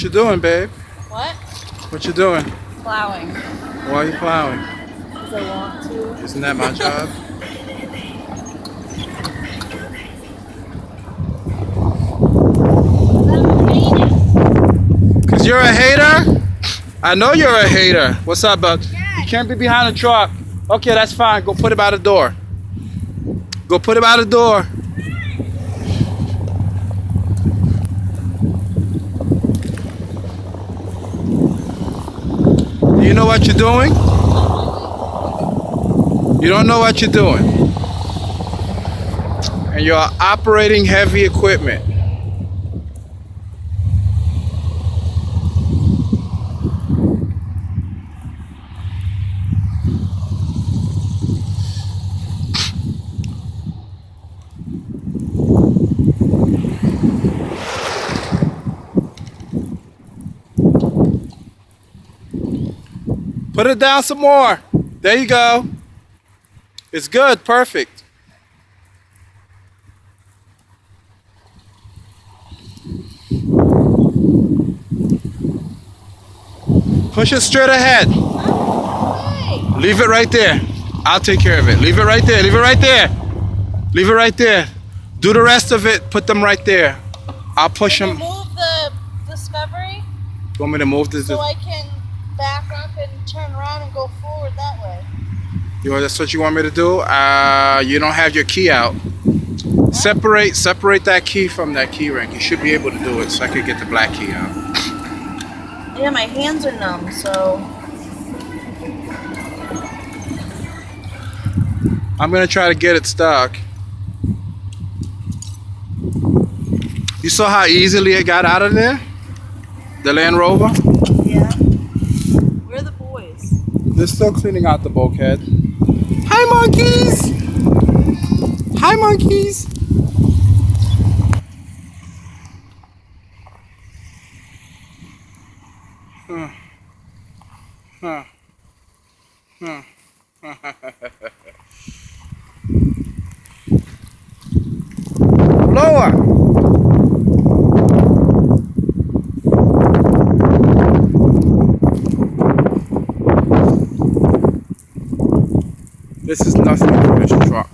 you doing, babe? What? What you doing? Plowing. Why are you plowing? Because I want to. Isn't that my job? Because you're a hater? I know you're a hater. What's up, bud? You can't be behind the truck. Okay, that's fine. Go put it by the door. Go put it by the door. Do you know what you're doing? You don't know what you're doing. And you're operating heavy equipment. Put it down some more. There you go. It's good. Perfect. Push it straight ahead. Leave it right there. I'll take care of it. Leave it right there. Leave it right there. Leave it right there. Do the rest of it. Put them right there. I'll push them. Move the Discovery. You want me to move this? So I can back up and turn around and go forward that way. That's what you want me to do? You don't have your key out. What? Separate that key from that key ring. You should be able to do it, so I could get the black key out. Yeah, my hands are numb, so. I'm gonna try to get it stuck. You saw how easily it got out of there? The Land Rover? Yeah. Where are the boys? They're still cleaning out the bulkhead. Hi, monkeys! Hi, monkeys! Huh. Huh. Huh. Lower! This is nothing for this truck.